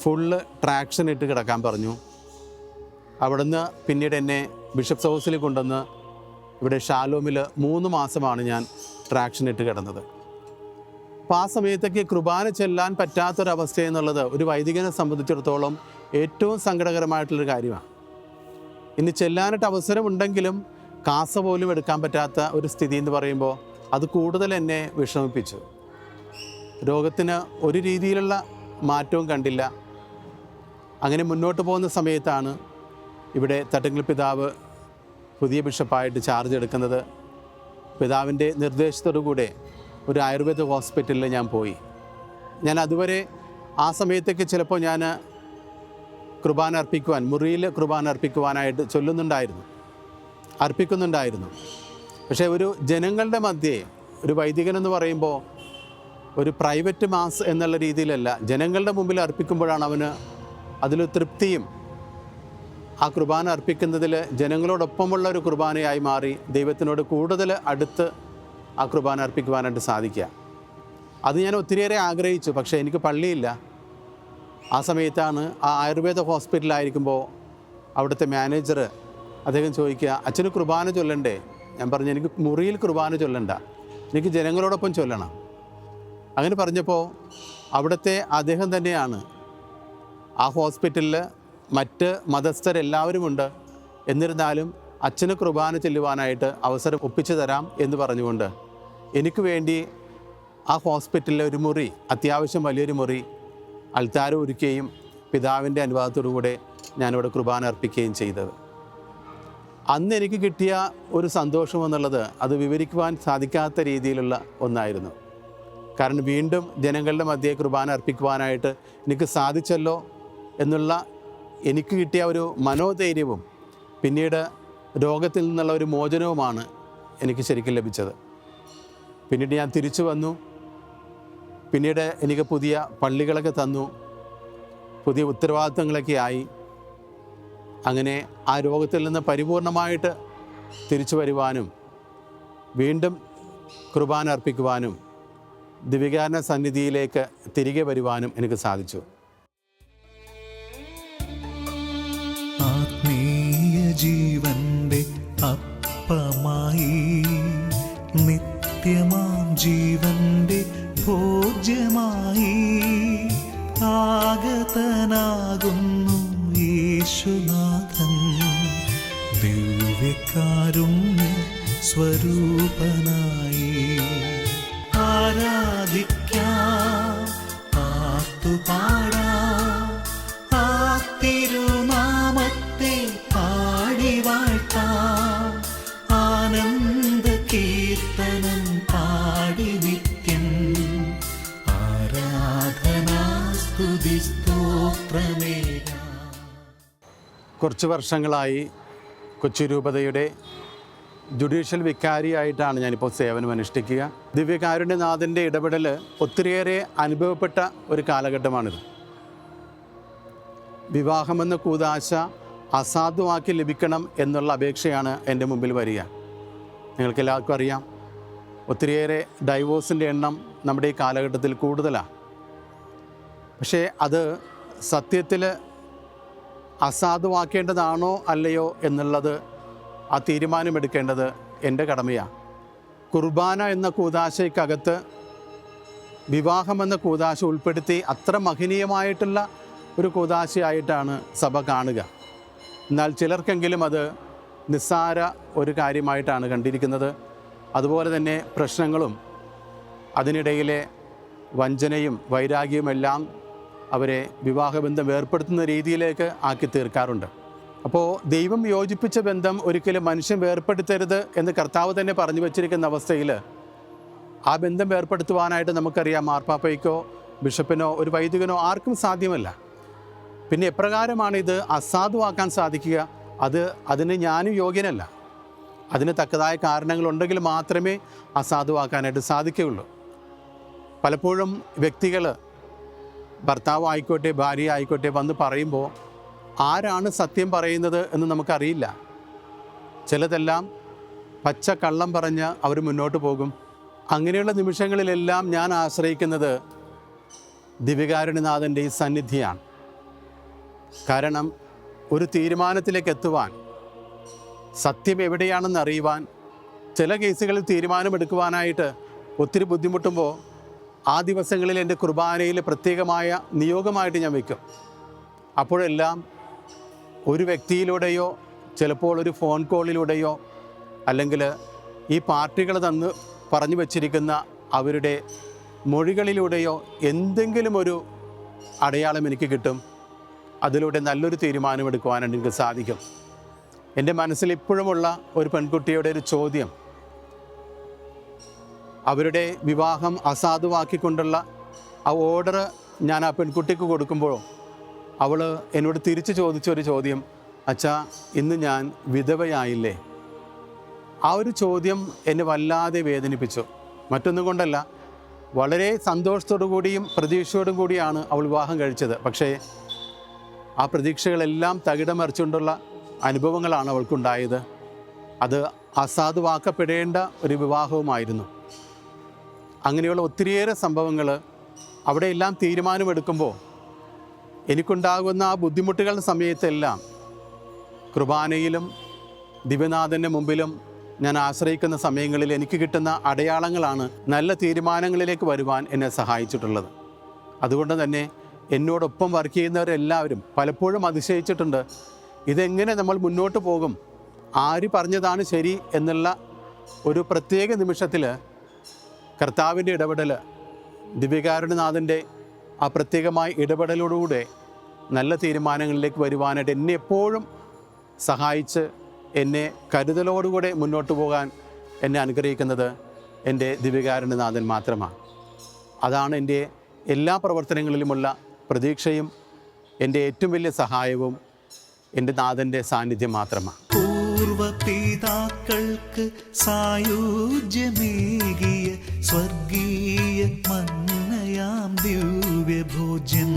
ഫുള്ള് ട്രാക്ഷൻ ഇട്ട് കിടക്കാൻ പറഞ്ഞു. അവിടുന്ന് പിന്നീട് എന്നെ ബിഷപ്സ് ഹൗസിൽ കൊണ്ടുവന്ന് ഇവിടെ ഷാലോമിൽ 3 മാസമാണ് ഞാൻ ട്രാക്ഷൻ ഇട്ട് കിടന്നത്. അപ്പോൾ ആ സമയത്തൊക്കെ കുർബാന ചെല്ലാൻ പറ്റാത്തൊരവസ്ഥ എന്നുള്ളത് ഒരു വൈദികനെ സംബന്ധിച്ചിടത്തോളം ഏറ്റവും സങ്കടകരമായിട്ടുള്ളൊരു കാര്യമാണ്. ഇനി ചെല്ലാനായിട്ട് അവസരമുണ്ടെങ്കിലും കാസ പോലും എടുക്കാൻ പറ്റാത്ത ഒരു സ്ഥിതി എന്ന് പറയുമ്പോൾ അത് കൂടുതൽ എന്നെ വിഷമിപ്പിച്ചു. രോഗത്തിന് ഒരു രീതിയിലുള്ള മാറ്റവും കണ്ടില്ല. അങ്ങനെ മുന്നോട്ട് പോകുന്ന സമയത്താണ് ഇവിടെ തട്ടങ്കൽ പിതാവ് പുതിയ ബിഷപ്പായിട്ട് ചാർജ് എടുക്കുന്നത്. പിതാവിൻ്റെ നിർദ്ദേശത്തോടു കൂടെ ഒരു ആയുർവേദ ഹോസ്പിറ്റലിൽ ഞാൻ പോയി. ഞാൻ അതുവരെ ആ സമയത്തേക്ക് ചിലപ്പോൾ ഞാൻ മുറിയിൽ കുർബാന അർപ്പിക്കുവാനായിട്ട് ചൊല്ലുന്നുണ്ടായിരുന്നു. അർപ്പിക്കുന്നുണ്ടായിരുന്നു. പക്ഷേ ഒരു ജനങ്ങളുടെ മധ്യേ ഒരു വൈദികനെന്ന് പറയുമ്പോൾ ഒരു പ്രൈവറ്റ് മാസ് എന്നുള്ള രീതിയിലല്ല, ജനങ്ങളുടെ മുമ്പിൽ അർപ്പിക്കുമ്പോഴാണ് അവന് അതിൽ തൃപ്തിയും ആ കുർബാന അർപ്പിക്കുന്നതിൽ ജനങ്ങളോടൊപ്പമുള്ള ഒരു കുർബാനയായി മാറി ദൈവത്തിനോട് കൂടുതൽ അടുത്ത് ആ കുർബാന അർപ്പിക്കുവാനായിട്ട് സാധിക്കുക. അത് ഞാൻ ഒത്തിരിയേറെ ആഗ്രഹിച്ചു. പക്ഷേ എനിക്ക് പള്ളിയില്ല. ആ സമയത്താണ് ആ ആയുർവേദ ഹോസ്പിറ്റലായിരിക്കുമ്പോൾ അവിടുത്തെ മാനേജർ അദ്ദേഹം ചോദിക്കുക, അച്ഛന് കുർബാന ചൊല്ലണ്ടേ? ഞാൻ പറഞ്ഞു, എനിക്ക് മുറിയിൽ കുർബാന ചൊല്ലണ്ട, എനിക്ക് ജനങ്ങളോടൊപ്പം ചൊല്ലണം. അങ്ങനെ പറഞ്ഞപ്പോൾ അവിടുത്തെ അദ്ദേഹം തന്നെയാണ്, ആ ഹോസ്പിറ്റലിൽ മറ്റ് മതസ്ഥരെല്ലാവരുമുണ്ട്, എന്നിരുന്നാലും അച്ഛന് കുർബാന ചൊല്ലുവാനായിട്ട് അവസരം ഒപ്പിച്ചു തരാം എന്ന് പറഞ്ഞുകൊണ്ട് എനിക്ക് വേണ്ടി ആ ഹോസ്പിറ്റലിലെ ഒരു മുറി, അത്യാവശ്യം വലിയൊരു മുറി അൽത്താരം ഒരുക്കുകയും പിതാവിൻ്റെ അനുവാദത്തോടു കൂടെ ഞാനിവിടെ കുർബാന അർപ്പിക്കുകയും ചെയ്തത്. അന്ന് എനിക്ക് കിട്ടിയ ഒരു സന്തോഷം എന്നുള്ളത് അത് വിവരിക്കുവാൻ സാധിക്കാത്ത രീതിയിലുള്ള ഒന്നായിരുന്നു. കാരണം വീണ്ടും ജനങ്ങളുടെ മധ്യേ കുർബാന അർപ്പിക്കുവാനായിട്ട് എനിക്ക് സാധിച്ചല്ലോ എന്നുള്ള എനിക്ക് കിട്ടിയ ഒരു മനോധൈര്യവും പിന്നീട് രോഗത്തിൽ നിന്നുള്ള ഒരു മോചനവുമാണ് എനിക്ക് ശരിക്കും ലഭിച്ചത്. പിന്നീട് ഞാൻ തിരിച്ചു വന്നു. പിന്നീട് എനിക്ക് പുതിയ പള്ളികളൊക്കെ തന്നു, പുതിയ ഉത്തരവാദിത്തങ്ങളൊക്കെ ആയി. അങ്ങനെ ആ രോഗത്തിൽ നിന്ന് പരിപൂർണമായിട്ട് തിരിച്ചു വരുവാനും വീണ്ടും കുർബാന അർപ്പിക്കുവാനും ദിവ്യകാരുണ്യ സന്നിധിയിലേക്ക് തിരികെ വരുവാനും എനിക്ക് സാധിച്ചു. ആത്മീയ ജീവന്റെ അപ്പമായി നിത്യമാം ജീവന്റെ ഭോജ്യമായി ആഗതനാകുന്നു യേശുനാഥൻ, ദിവ്യകാരുണ്യ സ്വരൂപനായി. ആരാധിക്കാം, ആർത്തുപാടാം, ആ തിരുനാമത്തെ പാടി വാഴ്ത്താം, ആനന്ദ കീർത്തനം പാടി നിത്യം ആരാധനാ സ്തുതി സ്തോത്രമേകാം. കുറച്ച് വർഷങ്ങളായി കൊച്ചി രൂപതയുടെ ജുഡീഷ്യൽ വികാരിയായിട്ടാണ് ഞാനിപ്പോൾ സേവനം അനുഷ്ഠിക്കുക. ദിവ്യകാരുണ്യനാഥൻ്റെ ഇടപെടൽ ഒത്തിരിയേറെ അനുഭവപ്പെട്ട ഒരു കാലഘട്ടമാണിത്. വിവാഹമെന്ന കൂദാശ അസാധുവാക്കി ലഭിക്കണം എന്നുള്ള അപേക്ഷയാണ് എൻ്റെ മുമ്പിൽ വരിക. നിങ്ങൾക്കെല്ലാവർക്കും അറിയാം, ഒത്തിരിയേറെ ഡൈവോഴ്സിൻ്റെ എണ്ണം നമ്മുടെ ഈ കാലഘട്ടത്തിൽ കൂടുതലാണ്. പക്ഷേ അത് സത്യത്തിൽ അസാധുവാക്കേണ്ടതാണോ അല്ലയോ എന്നുള്ളത് ആ തീരുമാനമെടുക്കേണ്ടത് എൻ്റെ കടമയാണ്. കുർബാന എന്ന കൂദാശയ്ക്കകത്ത് വിവാഹമെന്ന കൂദാശ ഉൾപ്പെടുത്തി അത്ര മഹനീയമായിട്ടുള്ള ഒരു കൂദാശയായിട്ടാണ് സഭ കാണുക. എന്നാൽ ചിലർക്കെങ്കിലും അത് നിസ്സാര ഒരു കാര്യമായിട്ടാണ് കണ്ടിരിക്കുന്നത്. അതുപോലെ തന്നെ പ്രശ്നങ്ങളും അതിനിടയിലെ വഞ്ചനയും വൈരാഗ്യവുമെല്ലാം അവരെ വിവാഹബന്ധം വേർപ്പെടുത്തുന്ന രീതിയിലേക്ക് ആക്കി തീർക്കാറുണ്ട്. അപ്പോൾ ദൈവം യോജിപ്പിച്ച ബന്ധം ഒരിക്കലും മനുഷ്യൻ വേർപ്പെടുത്തരുത് എന്ന് കർത്താവ് തന്നെ പറഞ്ഞു വച്ചിരിക്കുന്ന അവസ്ഥയിൽ ആ ബന്ധം വേർപ്പെടുത്തുവാനായിട്ട് നമുക്കറിയാം, മാർപ്പാപ്പയ്ക്കോ ബിഷപ്പിനോ ഒരു വൈദികനോ ആർക്കും സാധ്യമല്ല. പിന്നെ എപ്രകാരമാണ് ഇത് അസാധുവാക്കാൻ സാധിക്കുക? അതിന് ഞാനും യോഗ്യനല്ല. അതിന് തക്കതായ കാരണങ്ങളുണ്ടെങ്കിൽ മാത്രമേ അസാധുവാക്കാനായിട്ട് സാധിക്കുകയുള്ളൂ. പലപ്പോഴും വ്യക്തികൾ, ഭർത്താവ് ആയിക്കോട്ടെ ഭാര്യ ആയിക്കോട്ടെ, വന്ന് പറയുമ്പോൾ ആരാണ് സത്യം പറയുന്നത് എന്ന് നമുക്കറിയില്ല. ചിലതെല്ലാം പച്ച കള്ളം പറഞ്ഞ് അവർ മുന്നോട്ട് പോകും. അങ്ങനെയുള്ള നിമിഷങ്ങളിലെല്ലാം ഞാൻ ആശ്രയിക്കുന്നത് ദിവ്യകാരുണ്യനാഥൻ്റെ ഈ സന്നിധിയാണ്. കാരണം ഒരു തീരുമാനത്തിലേക്ക് എത്തുവാൻ, സത്യം എവിടെയാണെന്ന് അറിയുവാൻ, ചില കേസുകളിൽ തീരുമാനമെടുക്കുവാനായിട്ട് ഒത്തിരി ബുദ്ധിമുട്ടുമ്പോൾ ആ ദിവസങ്ങളിൽ എൻ്റെ കുർബാനയിൽ പ്രത്യേകമായ നിയോഗമായിട്ട് ഞാൻ വയ്ക്കും. അപ്പോഴെല്ലാം ഒരു വ്യക്തിയിലൂടെയോ ചിലപ്പോൾ ഒരു ഫോൺ കോളിലൂടെയോ അല്ലെങ്കിൽ ഈ പാർട്ടികൾ തന്ന് പറഞ്ഞു വച്ചിരിക്കുന്ന അവരുടെ മൊഴികളിലൂടെയോ എന്തെങ്കിലും ഒരു അടയാളം എനിക്ക് കിട്ടും. അതിലൂടെ നല്ലൊരു തീരുമാനമെടുക്കുവാനായിട്ട് എനിക്ക് സാധിക്കും. എൻ്റെ മനസ്സിൽ ഇപ്പോഴുമുള്ള ഒരു പെൺകുട്ടിയുടെ ഒരു ചോദ്യം, അവരുടെ വിവാഹം അസാധുവാക്കിക്കൊണ്ടുള്ള ആ ഓർഡർ ഞാൻ ആ പെൺകുട്ടിക്ക് കൊടുക്കുമ്പോൾ അവൾ എന്നോട് തിരിച്ച് ചോദിച്ചൊരു ചോദ്യം, അച്ഛാ, ഇന്ന് ഞാൻ വിധവയായില്ലേ? ആ ഒരു ചോദ്യം എന്നെ വല്ലാതെ വേദനിപ്പിച്ചു. മറ്റൊന്നും കൊണ്ടല്ല, വളരെ സന്തോഷത്തോടു കൂടിയും പ്രതീക്ഷയോടും കൂടിയാണ് അവൾ വിവാഹം കഴിച്ചത്. പക്ഷേ ആ പ്രതീക്ഷകളെല്ലാം തകിടം മറിച്ചുകൊണ്ടുള്ള അനുഭവങ്ങളാണ് അവൾക്കുണ്ടായത്. അത് അസാധുവാക്കപ്പെടേണ്ട ഒരു വിവാഹവുമായിരുന്നു. അങ്ങനെയുള്ള ഒത്തിരിയേറെ സംഭവങ്ങൾ അവിടെയെല്ലാം തീരുമാനമെടുക്കുമ്പോൾ എനിക്കുണ്ടാകുന്ന ആ ബുദ്ധിമുട്ടുകളുടെ സമയത്തെല്ലാം കുർബാനയിലും ദിവ്യനാഥൻ്റെ മുമ്പിലും ഞാൻ ആശ്രയിക്കുന്ന സമയങ്ങളിൽ എനിക്ക് കിട്ടുന്ന അടയാളങ്ങളാണ് നല്ല തീരുമാനങ്ങളിലേക്ക് വരുവാൻ എന്നെ സഹായിച്ചിട്ടുള്ളത്. അതുകൊണ്ട് തന്നെ എന്നോടൊപ്പം വർക്ക് ചെയ്യുന്നവരെല്ലാവരും പലപ്പോഴും അതിശയിച്ചിട്ടുണ്ട്, ഇതെങ്ങനെ നമ്മൾ മുന്നോട്ട് പോകും, ആര് പറഞ്ഞതാണ് ശരി എന്നുള്ള ഒരു പ്രത്യേക നിമിഷത്തിൽ കർത്താവിൻ്റെ ഇടപെടൽ, ദിവ്യകാരുണ്യനാഥൻ്റെ ആ പ്രത്യേകമായ ഇടപെടലോടുകൂടെ നല്ല തീരുമാനങ്ങളിലേക്ക് വരുവാനായിട്ട് എന്നെ എപ്പോഴും സഹായിച്ച് എന്നെ കരുതലോടുകൂടെ മുന്നോട്ട് പോകാൻ എന്നെ അനുഗ്രഹിക്കുന്നത് എൻ്റെ ദിവ്യകാരുണ്യനാഥൻ മാത്രമാണ്. അതാണ് എൻ്റെ എല്ലാ പ്രവർത്തനങ്ങളിലുമുള്ള പ്രതീക്ഷയും എൻ്റെ ഏറ്റവും വലിയ സഹായവും എൻ്റെ നാഥൻ്റെ സാന്നിധ്യം മാത്രമാണ്. പൂർവപിതാക്കൾക്ക് സായുജ്യമേകിയ സ്വർഗീയ മന്നയാം ദിവ്യഭോജ്യം.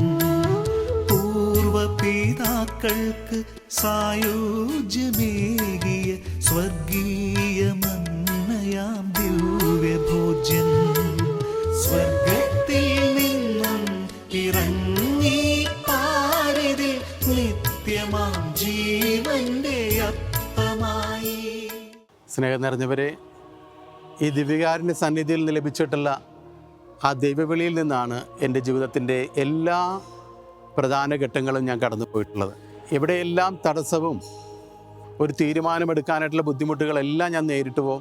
പൂർവപിതാക്കൾക്ക് സായുജ്യമേകിയ സ്വർഗീയ മന്നയാം ദിവ്യഭോജ്യം. സ്വർഗത്തിൽ നിന്നും ഇറങ്ങി പാരിതിൽ നിത്യമാം ജീവന്റെ അപ്പമായി. സ്നേഹം നിറഞ്ഞവരെ, ഈ ദിവ്യകാരുണ്യ സന്നിധിയിൽ നിന്ന് ലഭിച്ചിട്ടുള്ള ആ ദൈവവിളിയിൽ നിന്നാണ് എൻ്റെ ജീവിതത്തിൻ്റെ എല്ലാ പ്രധാന ഘട്ടങ്ങളും ഞാൻ കടന്നു പോയിട്ടുള്ളത്. എവിടെയെല്ലാം തടസ്സവും ഒരു തീരുമാനമെടുക്കാനായിട്ടുള്ള ബുദ്ധിമുട്ടുകളെല്ലാം ഞാൻ നേരിട്ടുവോ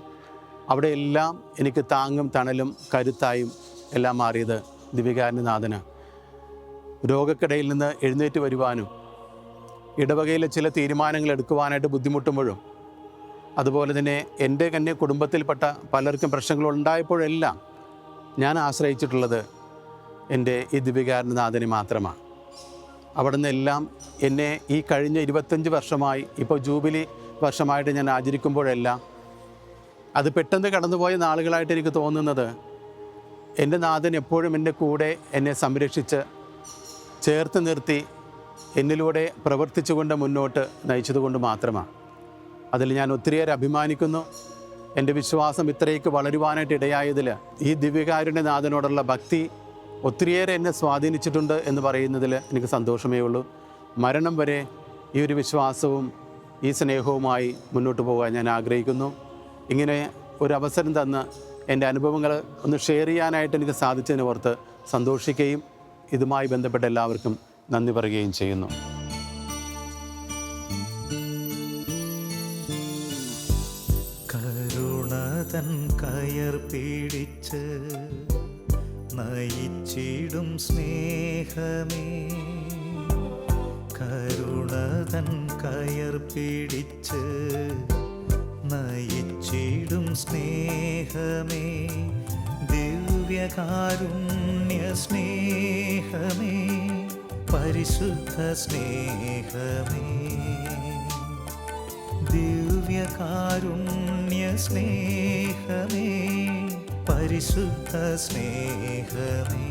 അവിടെയെല്ലാം എനിക്ക് താങ്ങും തണലും കരുത്തായും എല്ലാം മാറിയത് ദിവ്യകാരുണ്യനാഥന്. രോഗക്കിടയിൽ നിന്ന് എഴുന്നേറ്റ് വരുവാനും ഇടവകയിലെ ചില തീരുമാനങ്ങൾ എടുക്കുവാനായിട്ട് ബുദ്ധിമുട്ടുമ്പോഴും അതുപോലെ തന്നെ എൻ്റെ തന്നെ കുടുംബത്തിൽപ്പെട്ട പലർക്കും പ്രശ്നങ്ങളുണ്ടായപ്പോഴെല്ലാം ഞാൻ ആശ്രയിച്ചിട്ടുള്ളത് എൻ്റെ ഈ ദിവ്യകാരുണ്യനാഥനെ മാത്രമാണ്. അവിടെ നിന്നെല്ലാം എന്നെ ഈ കഴിഞ്ഞ 25 വർഷമായി, ഇപ്പോൾ ജൂബിലി വർഷമായിട്ട് ഞാൻ ആചരിക്കുമ്പോഴെല്ലാം അത് പെട്ടെന്ന് കടന്നുപോയ നാളുകളായിട്ട് എനിക്ക് തോന്നുന്നത് എൻ്റെ നാഥൻ എപ്പോഴും എൻ്റെ കൂടെ എന്നെ സംരക്ഷിച്ച് ചേർത്ത് നിർത്തി എന്നിലൂടെ പ്രവർത്തിച്ചുകൊണ്ട് മുന്നോട്ട് നയിച്ചതുകൊണ്ട് മാത്രമാണ്. അതിൽ ഞാൻ ഒത്തിരിയേറെ അഭിമാനിക്കുന്നു. എൻ്റെ വിശ്വാസം ഇത്രയ്ക്ക് വളരുവാനായിട്ട് ഇടയായതിൽ ഈ ദിവ്യകാരുണ്യനാഥനോടുള്ള ഭക്തി ഒത്തിരിയേറെ എന്നെ സ്വാധീനിച്ചിട്ടുണ്ട് എന്ന് പറയുന്നതിൽ എനിക്ക് സന്തോഷമേ ഉള്ളൂ. മരണം വരെ ഈ ഒരു വിശ്വാസവും ഈ സ്നേഹവുമായി മുന്നോട്ട് പോകാൻ ഞാൻ ആഗ്രഹിക്കുന്നു. ഇങ്ങനെ ഒരു അവസരം തന്ന് എൻ്റെ അനുഭവങ്ങൾ ഒന്ന് ഷെയർ ചെയ്യാനായിട്ട് എനിക്ക് സാധിച്ചതിനെ ഓർത്ത് സന്തോഷിക്കുകയും ഇതുമായി ബന്ധപ്പെട്ട എല്ലാവർക്കും നന്ദി പറയുകയും ചെയ്യുന്നു. കരുണതൻ കയർ പിടിച്ച് നയിച്ചിടും സ്നേഹമേ, കരുണതൻ കയർ പിടിച്ച് നയിച്ചിടും സ്നേഹമേ, ദിവ്യകാരുണ്യ സ്നേഹമേ, പരിശുദ്ധ സ്നേഹമേ, ദിവ്യകാരുണ്യ സ്നേഹമേ, പരിശുദ്ധ സ്നേഹമേ.